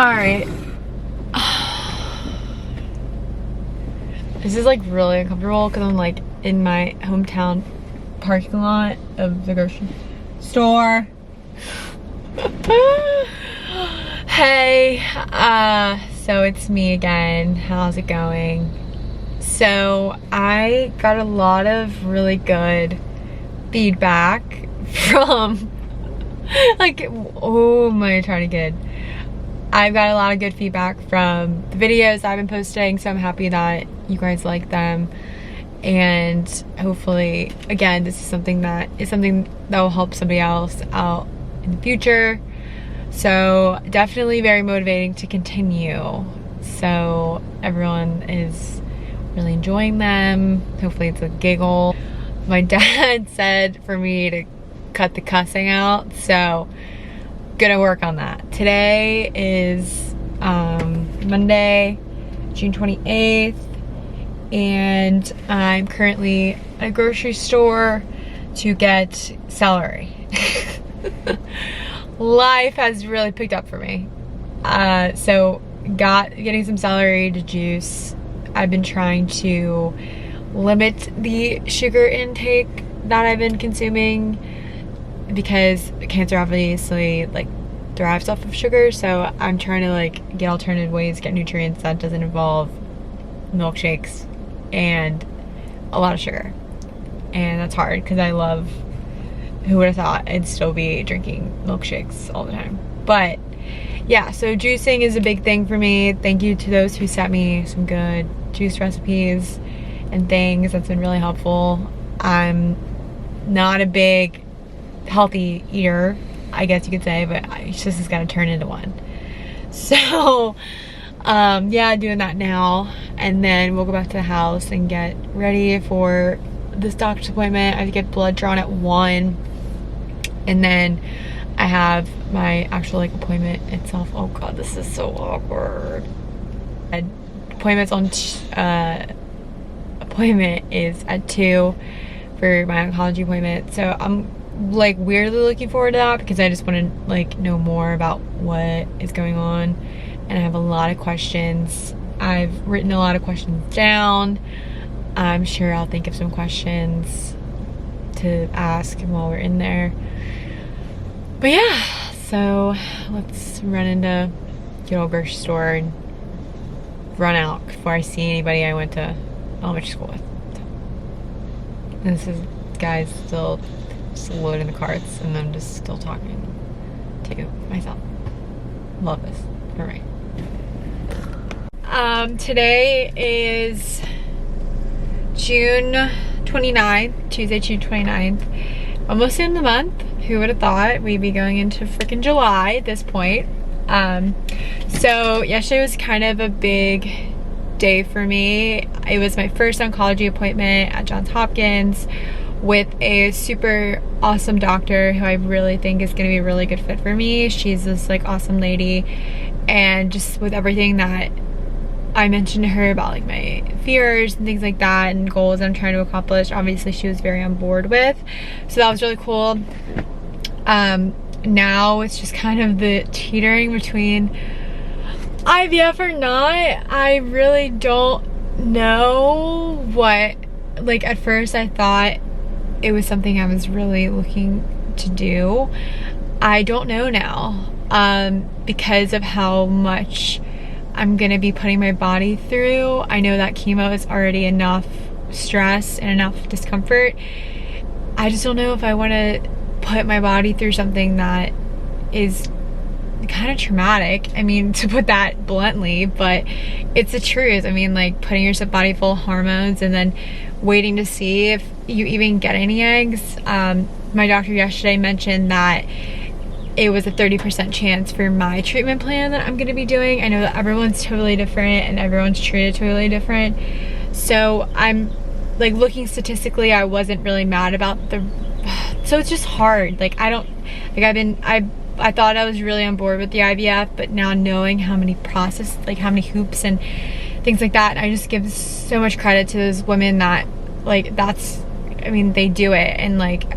Alright. This is like really uncomfortable because I'm like in my hometown parking lot of the grocery store. Hey, so it's me again. How's it going? So I got a lot of really good feedback from like, oh my, trying to get. I've got a lot of good feedback from the videos I've been posting, so I'm happy that you guys like them. And hopefully, again, this is something that will help somebody else out in the future. So definitely very motivating to continue. So everyone is really enjoying them. Hopefully it's a giggle. My dad said for me to cut the cussing out, so gonna work on that. Today is Monday, June 28th, and I'm currently at a grocery store to get celery. Life has really picked up for me. So getting some celery to juice. I've been trying to limit the sugar intake that I've been consuming because cancer obviously like thrives off of sugar, so I'm trying to like get alternative ways to get nutrients that doesn't involve milkshakes and a lot of sugar. And that's hard because I love, who would have thought I'd still be drinking milkshakes all the time. But yeah, so juicing is a big thing for me. Thank you to those who sent me some good juice recipes and things. That's been really helpful. I'm not a big healthy eater, I guess you could say, but it's just got to turn into one. So yeah, doing that now, and then we'll go back to the house and get ready for this doctor's appointment. I have to get blood drawn at 1, and then I have my actual like appointment itself. Oh god, this is so awkward. Appointment is at 2 for my oncology appointment, so I'm like weirdly looking forward to that because I just want to like know more about what is going on, and I have a lot of questions. I've written a lot of questions down. I'm sure I'll think of some questions to ask while we're in there. But yeah, so let's run into good old grocery store and run out before I see anybody I went to elementary school with. And this is guys still just loading the carts, and I'm just still talking to myself. Love this. All right. Today is June 29th, Tuesday, June 29th. Almost in the month. Who would have thought we'd be going into freaking July at this point? So yesterday was kind of a big day for me. It was my first oncology appointment at Johns Hopkins with a super awesome doctor who I really think is going to be a really good fit for me. She's this like awesome lady, and just with everything that I mentioned to her about like my fears and things like that and goals I'm trying to accomplish, obviously she was very on board with, so that was really cool. Now it's just kind of the teetering between IVF or not. I really don't know what, like at first I thought it was something I was really looking to do. I don't know now, because of how much I'm gonna be putting my body through. I know that chemo is already enough stress and enough discomfort. I just don't know if I want to put my body through something that is kind of traumatic. I mean, to put that bluntly, but it's the truth. I mean, like putting your body full of hormones and then waiting to see if you even get any eggs. My doctor yesterday mentioned that it was a 30% chance for my treatment plan that I'm going to be doing. I know that everyone's totally different and everyone's treated totally different. So I'm like looking statistically, I wasn't really mad about so it's just hard. Like I thought I was really on board with the IVF, but now knowing how many how many hoops and things like that, I just give so much credit to those women that like that's I mean, they do it, and like,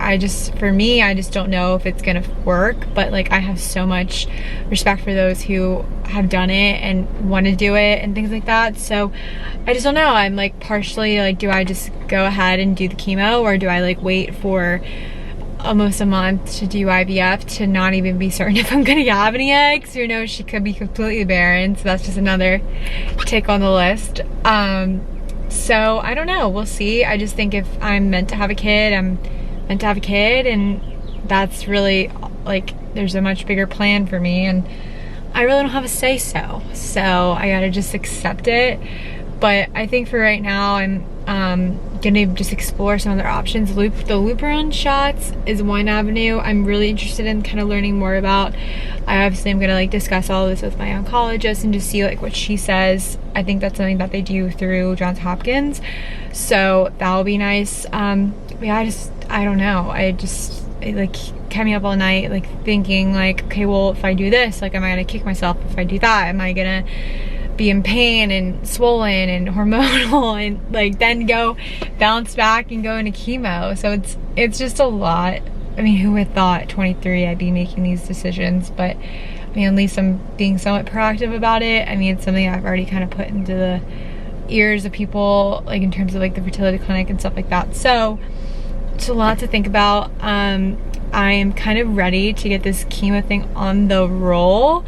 for me, I just don't know if it's gonna work, but like, I have so much respect for those who have done it and want to do it and things like that. So I just don't know. I'm like partially like, do I just go ahead and do the chemo, or do I like wait for almost a month to do IVF to not even be certain if I'm gonna have any eggs? Who knows, she could be completely barren, so that's just another tick on the list. So I don't know, we'll see. I just think if I'm meant to have a kid, I'm meant to have a kid, and that's really like, there's a much bigger plan for me, and I really don't have a say so I gotta just accept it. But I think for right now, I'm gonna just explore some other options. The Lupron shots is one avenue I'm really interested in kind of learning more about. I obviously am gonna like discuss all of this with my oncologist and just see like what she says. I think that's something that they do through Johns Hopkins, so that will be nice. Yeah, I don't know. It like kept me up all night, like thinking like, okay, well, if I do this, like, am I gonna kick myself? If I do that, am I gonna be in pain and swollen and hormonal, and like then go bounce back and go into chemo? So it's just a lot. I mean, who would thought at 23 I'd be making these decisions? But I mean, at least I'm being somewhat proactive about it. I mean, it's something I've already kind of put into the ears of people, like in terms of like the fertility clinic and stuff like that. So it's a lot to think about. I am kind of ready to get this chemo thing on the roll.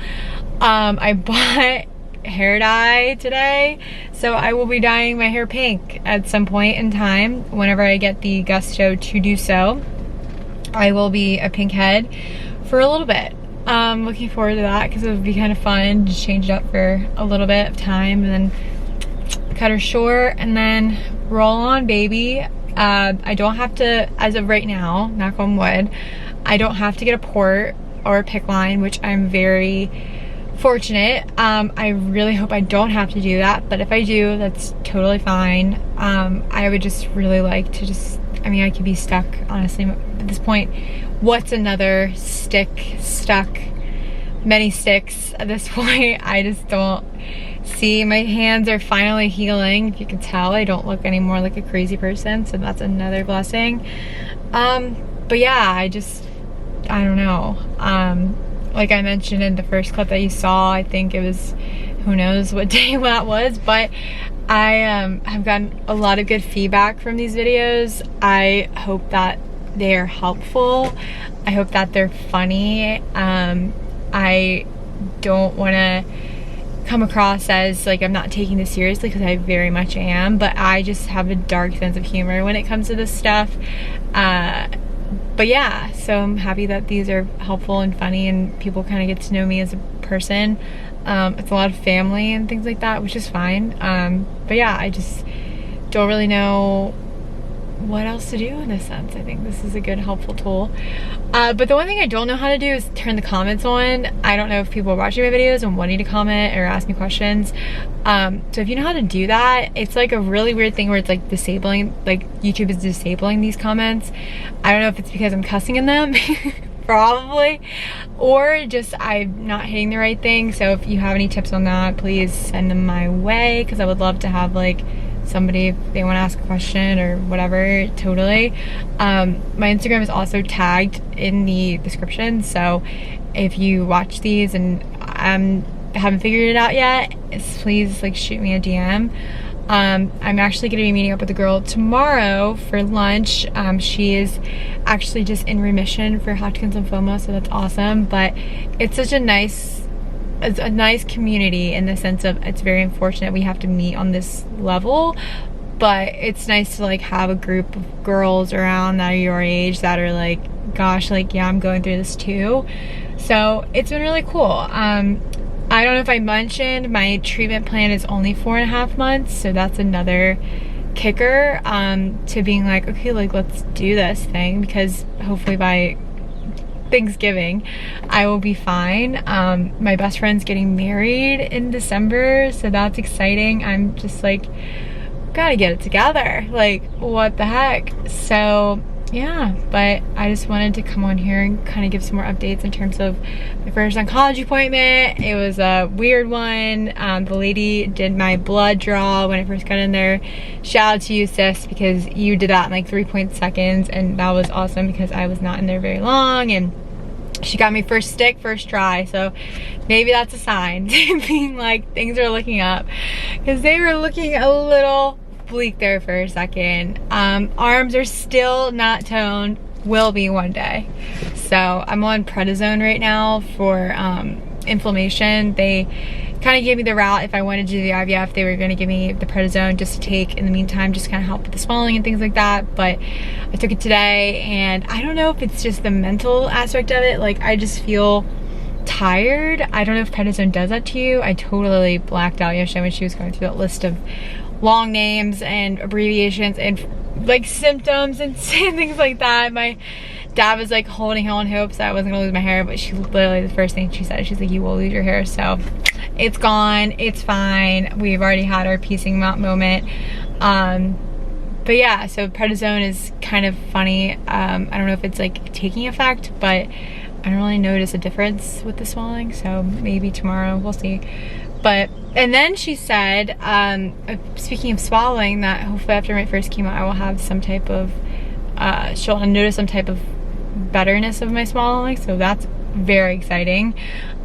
I bought hair dye today, so I will be dyeing my hair pink at some point in time whenever I get the gusto to do so. I will be a pink head for a little bit. Looking forward to that, because it would be kind of fun to change it up for a little bit of time and then cut her short and then roll on, baby. I don't have to, as of right now, knock on wood, I don't have to get a port or a PICC line, which I'm very fortunate. I really hope I don't have to do that, but if I do, that's totally fine. I would just really like to just, I mean, I could be stuck, honestly, at this point. What's another stick stuck? Many sticks at this point. I just don't see. My hands are finally healing. If you can tell, I don't look anymore like a crazy person, so that's another blessing. But yeah, I don't know. Like I mentioned in the first clip that you saw, I think it was, who knows what day that was, but I have gotten a lot of good feedback from these videos. I hope that they're helpful. I hope that they're funny. I don't want to come across as like I'm not taking this seriously, because I very much am, but I just have a dark sense of humor when it comes to this stuff. But yeah, so I'm happy that these are helpful and funny and people kind of get to know me as a person. It's a lot of family and things like that, which is fine. But yeah, I just don't really know what else to do in this sense. I think this is a good, helpful tool. But the one thing I don't know how to do is turn the comments on. I don't know if people are watching my videos and wanting to comment or ask me questions. So if you know how to do that, it's like a really weird thing where it's like disabling, like YouTube is disabling these comments. I don't know if it's because I'm cussing in them, probably, or just I'm not hitting the right thing. So if you have any tips on that, please send them my way, because I would love to have like somebody, if they want to ask a question or whatever, totally. My Instagram is also tagged in the description, so if you watch these and haven't figured it out yet, please like shoot me a DM. I'm actually going to be meeting up with a girl tomorrow for lunch. She is actually just in remission for Hodgkin's lymphoma, so that's awesome. But it's such a nice community in the sense of, it's very unfortunate we have to meet on this level, but it's nice to like have a group of girls around that are your age that are like, gosh, like, yeah, I'm going through this too. So it's been really cool. I don't know if I mentioned, my treatment plan is only 4.5 months, so that's another kicker to being like, okay, like, let's do this thing, because hopefully by Thanksgiving I will be fine. My best friend's getting married in December, so that's exciting. I'm just like, gotta get it together, like, what the heck. So yeah, but I just wanted to come on here and kind of give some more updates in terms of my first oncology appointment. It was a weird one. The lady did my blood draw when I first got in there. Shout out to you, sis, because you did that in like 3 seconds, and that was awesome because I was not in there very long, and she got me first stick, first try, so maybe that's a sign being like things are looking up, because they were looking a little bleak there for a second. Arms are still not toned, will be one day. So I'm on prednisone right now for inflammation. They kind of gave me the route. If I wanted to do the IVF, they were going to give me the prednisone just to take in the meantime, just kind of help with the swelling and things like that. But I took it today, and I don't know if it's just the mental aspect of it. Like, I just feel tired. I don't know if prednisone does that to you. I totally blacked out yesterday when she was going through that list of long names and abbreviations and like symptoms and things like that. My dad was like holding on hope that I wasn't gonna lose my hair, but she literally, the first thing she said, she's like, you will lose your hair. So it's gone, it's fine. We've already had our piecing out moment. But yeah, so prednisone is kind of funny. I don't know if it's like taking effect, but I don't really notice a difference with the swelling, so maybe tomorrow, we'll see. But, and then she said, speaking of swallowing, that hopefully after my first chemo, I will have some type of, she'll notice some type of betterness of my swallowing, so that's very exciting.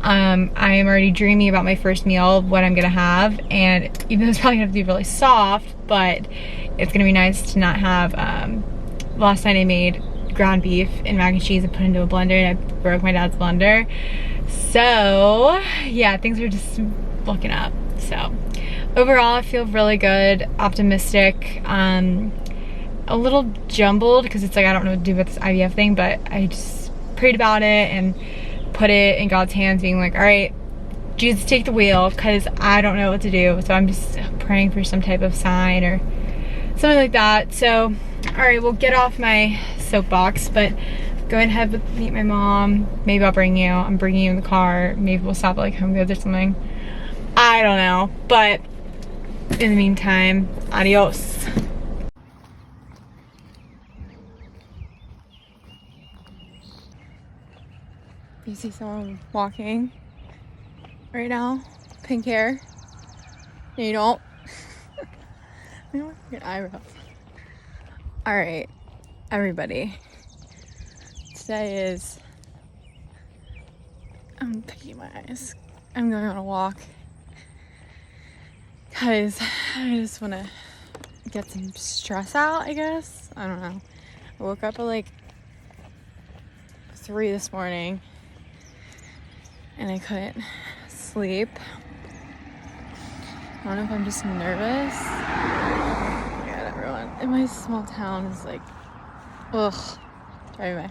I am already dreaming about my first meal, what I'm gonna have, and even though it's probably gonna have to be really soft, but it's gonna be nice to not have, last night I made ground beef and mac and cheese and put it into a blender, and I broke my dad's blender. So yeah, things are just looking up. So overall, I feel really good, optimistic, a little jumbled because it's like I don't know what to do with this IVF thing, but I just prayed about it and put it in God's hands, being like, all right, Jesus, take the wheel, because I don't know what to do. So I'm just praying for some type of sign or something like that. So all right, we'll get off my soapbox, but go ahead and meet my mom. Maybe I'll bring you. I'm bringing you in the car. Maybe we'll stop at like Home Goods or something. I don't know, but in the meantime, adios. You see someone walking right now, pink hair. No, you don't. I don't like your eyebrows. All right, everybody. Today is, I'm picking my eyes. I'm going on a walk because I just want to get some stress out, I guess. I don't know. I woke up at like 3 this morning and I couldn't sleep. I don't know if I'm just nervous. Oh my God, everyone in my small town is like, ugh. Anyway,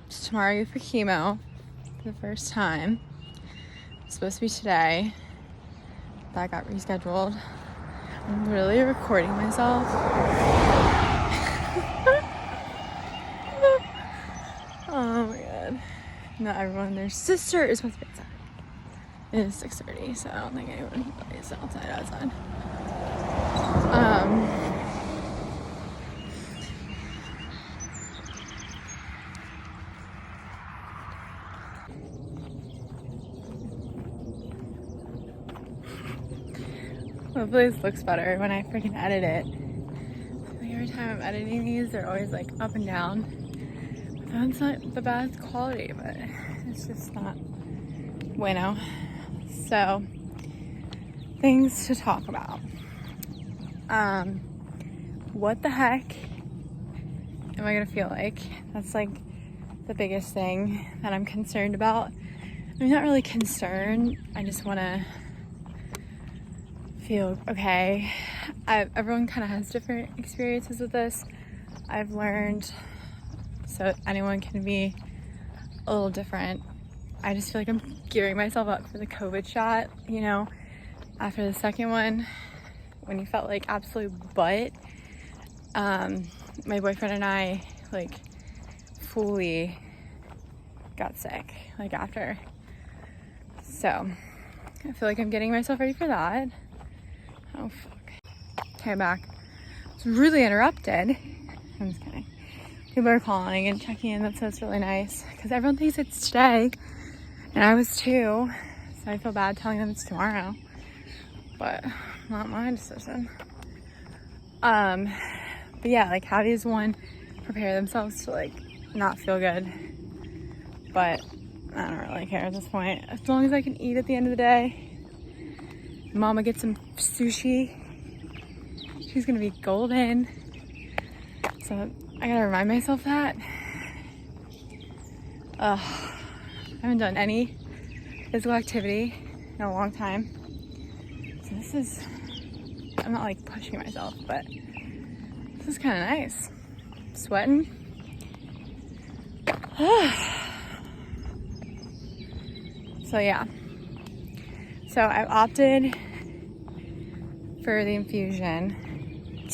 so tomorrow I go for chemo for the first time. It's supposed to be today. That got rescheduled. I'm really recording myself. Oh my God. Not everyone and their sister is supposed to be outside. It is 6:30, so I don't think anyone is outside. Hopefully this looks better when I freaking edit it. Like every time I'm editing these, they're always like up and down. That's not the best quality, but it's just not bueno. So, things to talk about. What the heck am I gonna feel like? That's like the biggest thing that I'm concerned about. I'm not really concerned. I just wanna feel okay. Everyone kind of has different experiences with this. I've learned, so anyone can be a little different. I just feel like I'm gearing myself up for the COVID shot, you know, after the second one, when you felt like absolute butt. My boyfriend and I like fully got sick like after. So I feel like I'm getting myself ready for that. Oh fuck. Okay, I'm back. it's really interrupted. I'm just kidding. People are calling and checking in. So it's really nice because everyone thinks it's today, and I was too. So I feel bad telling them it's tomorrow, but not my decision. But yeah, like how does one prepare themselves to like not feel good? But I don't really care at this point. As long as I can eat at the end of the day. Mama gets some sushi. She's gonna be golden. So I gotta remind myself that. I haven't done any physical activity in a long time. So this is, I'm not like pushing myself, but this is kind of nice. Sweating. So yeah. So I opted for the infusion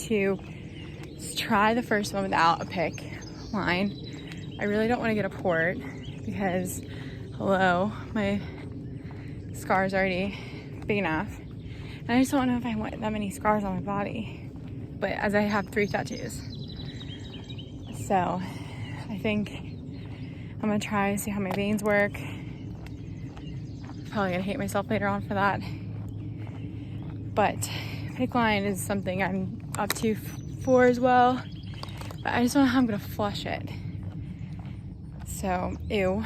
to try the first one without a PICC line. I really don't want to get a port because, hello, my scar is already big enough. And I just don't know if I want that many scars on my body. But as I have 3 tattoos. So I think I'm gonna try to see how my veins work. Probably gonna hate myself later on for that. But PICC line is something I'm up to for as well. But I just don't know how I'm gonna flush it. So, ew.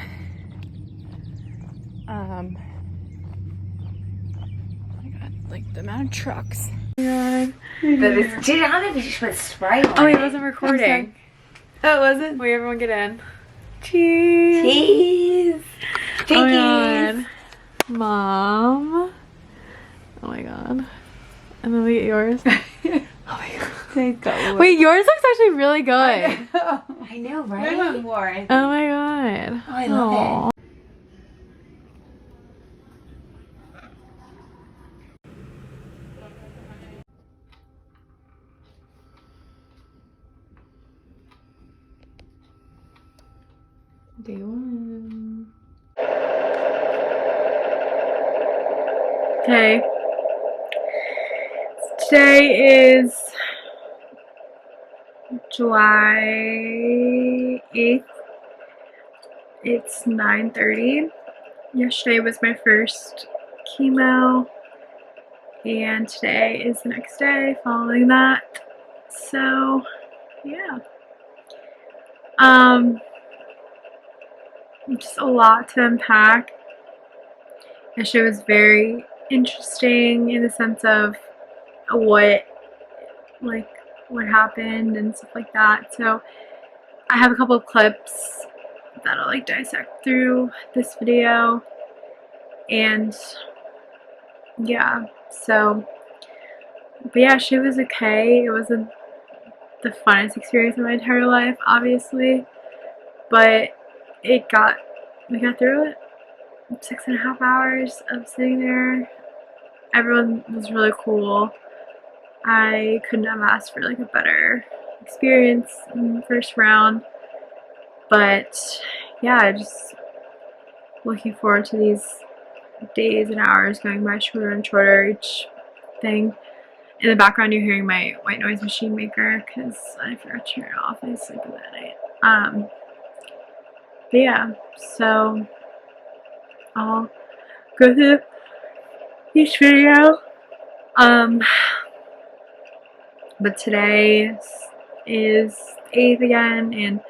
Oh my god, like the amount of trucks. Oh my god. Dude, I don't think we just put Sprite on. Oh, it wasn't recording. Oh, it wasn't? Wait, everyone get in. Cheese. Cheese. Oh my god. Mom. Oh my god. And then we get yours. Oh my god. Wait, yours looks actually really good. I know, right? Oh my god. Oh, I love it. Day 1. Okay. Today is July 8th. It's 9:30. Yesterday was my first chemo, and today is the next day following that. So, yeah. Just a lot to unpack. Yesterday was very interesting in the sense of what happened and stuff like that. So I have a couple of clips that I'll like dissect through this video, and yeah, so but yeah, she was okay. It wasn't the funnest experience of my entire life, obviously, but we got through it. 6.5 hours of sitting there. Everyone was really cool. I couldn't have asked for like a better experience in the first round. But yeah, just looking forward to these days and hours going by shorter and shorter each thing. In the background you're hearing my white noise machine maker because I forgot to turn it off. I sleep in that night. But yeah, so I'll go through each video. But today is 8th again, and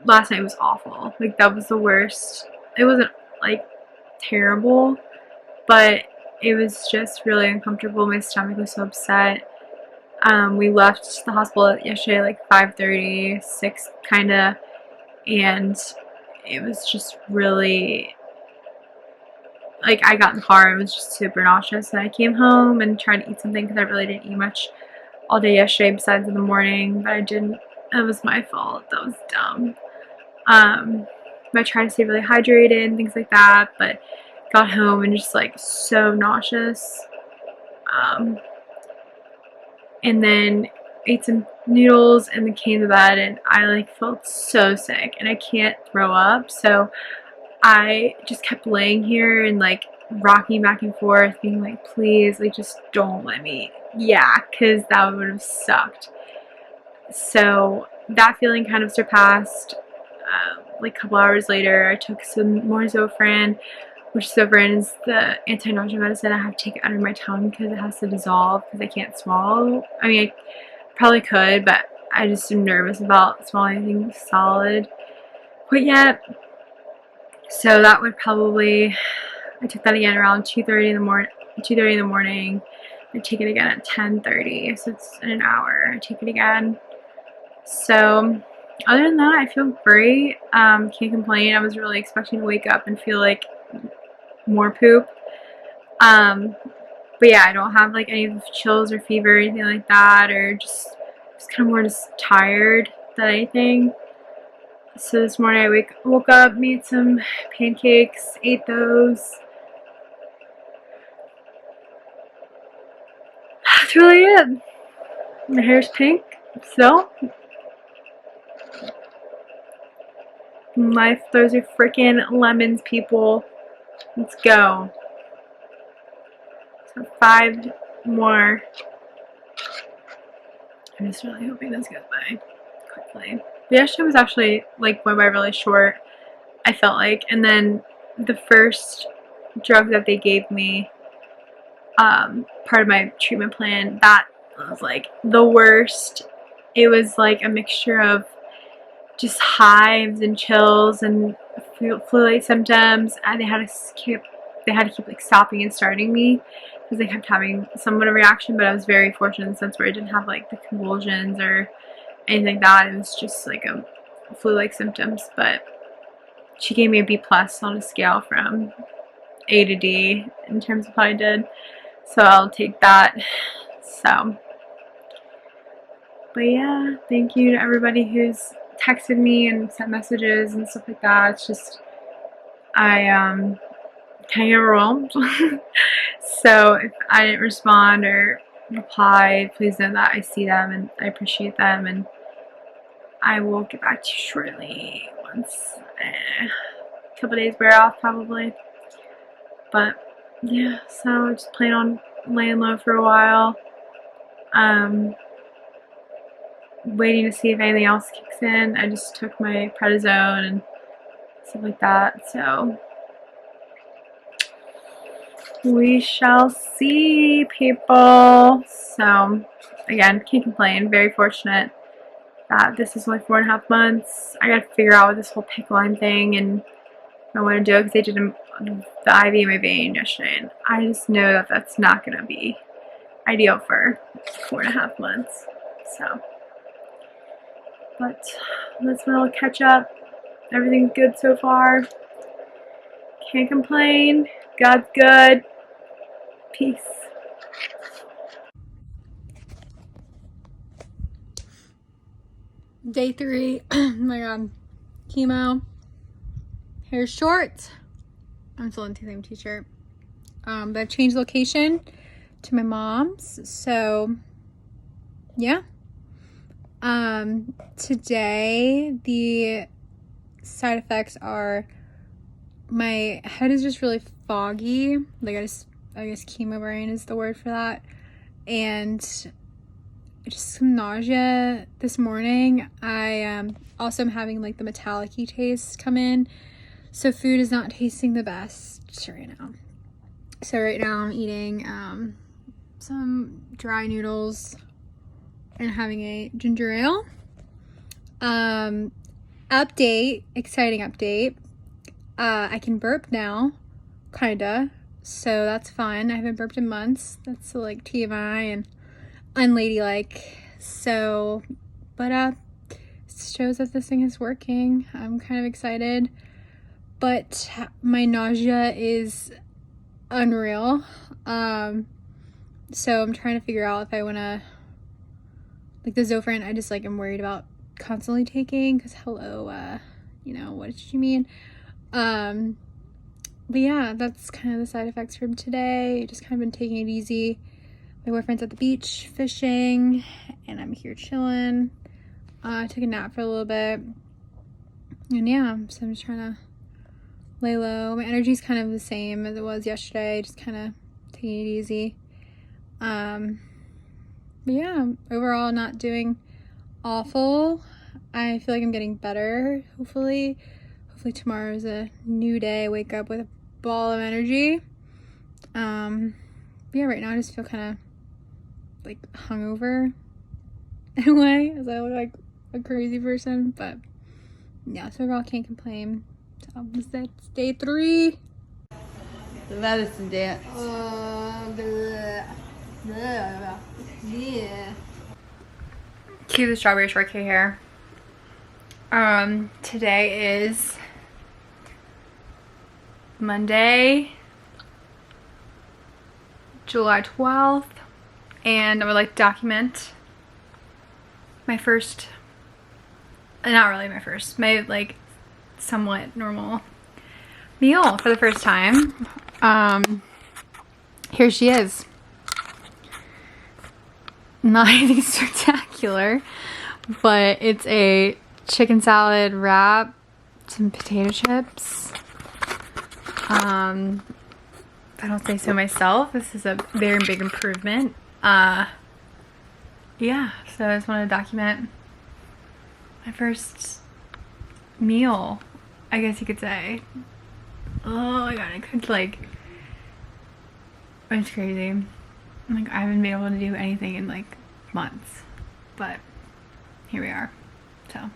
last night was awful. Like, that was the worst. It wasn't like terrible, but it was just really uncomfortable. My stomach was so upset. We left the hospital yesterday like 5:30, 6 kinda, and it was just really, like, I got in the car and was just super nauseous, and I came home and tried to eat something because I really didn't eat much all day yesterday besides in the morning, but I didn't. It was my fault. That was dumb. I tried to stay really hydrated and things like that, but got home and just like so nauseous. And then ate some noodles and then came to bed, and I like felt so sick and I can't throw up, so I just kept laying here and like rocking back and forth being like, please, like, just don't let me yeah, because that would have sucked. So that feeling kind of surpassed. Like a couple hours later, I took some more Zofran, which Zofran is the anti-nausea medicine. I have to take it under my tongue because it has to dissolve because I can't swallow. I mean, I probably could, but I just am nervous about swallowing anything solid quite yet. So that would probably, I took that again around 2:30 in the morning. 2:30 in the morning. I take it again at 10:30, so it's in an hour. I take it again. So other than that, I feel great. Can't complain. I was really expecting to wake up and feel like more poop. But yeah, I don't have like any chills or fever or anything like that, or just kind of more just tired than anything. So this morning I woke up, made some pancakes, ate those. That's really it. My hair's pink still. Life throws you freaking lemons, people. Let's go. So 5 more. I'm just really hoping this goes by quickly. The yesterday was actually like went by really short, I felt like. And then the first drug that they gave me, part of my treatment plan, that was like the worst. It was like a mixture of just hives and chills and flu-like symptoms, and they had to keep like stopping and starting me because they kept having somewhat of a reaction. But I was very fortunate in the sense where I didn't have like the convulsions or anything like that. It was just like a flu-like symptoms. But she gave me a B+ on a scale from A to D in terms of how I did, so I'll take that. So, but yeah, thank you to everybody who's texted me and sent messages and stuff like that. It's just, I kind of overwhelmed. So if I didn't respond or reply, please know that I see them and I appreciate them, and I will get back to you shortly once a couple days wear off probably. But yeah, so I just plan on laying low for a while. Waiting to see if anything else kicks in. I just took my prednisone and stuff like that, so we shall see, people. So again, can't complain. Very fortunate that this is only 4.5 months. I gotta figure out this whole PICC line thing and I want to do it because they did the IV in my vein yesterday, and I just know that that's not gonna be ideal for 4.5 months. So, but let's all catch up. Everything's good so far. Can't complain. God's good. Peace. Day 3. Oh my god. Chemo. Hair's short. I'm still in the same t-shirt. But I've changed location to my mom's. So yeah. Today the side effects are my head is just really foggy. Like I guess chemo brain is the word for that. And just some nausea this morning. I also am having like the metallic-y taste come in. So food is not tasting the best right now. So right now I'm eating some dry noodles and having a ginger ale. Update, exciting update. I can burp now, kinda. So that's fun. I haven't burped in months. That's like TMI and unladylike. So, but it shows that this thing is working. I'm kind of excited. But my nausea is unreal. So I'm trying to figure out if I want to, like the Zofran, I just like am worried about constantly taking, because hello, you know, what did you mean? But yeah, that's kind of the side effects from today. Just kind of been taking it easy. My boyfriend's at the beach fishing, and I'm here chilling. I took a nap for a little bit. And yeah, so I'm just trying to lay low. My energy's kind of the same as it was yesterday, just kind of taking it easy. But yeah, overall not doing awful. I feel like I'm getting better, hopefully. Hopefully tomorrow is a new day. I wake up with a ball of energy. Yeah, right now I just feel kind of like hungover in a way, as I look like a crazy person, but yeah, so overall can't complain. So that's day 3. The medicine dance. Yeah. Cue the strawberry shortcake here. Today is Monday, July 12th, and I would like to document my first, not really my first, my like somewhat normal meal for the first time. Here she is. Not anything spectacular, but it's a chicken salad wrap, some potato chips. If I don't say so myself, this is a very big improvement. Yeah, so I just wanted to document my first meal, I guess you could say. Oh my god, I could like, it's crazy. Like, I haven't been able to do anything in like months, but here we are. So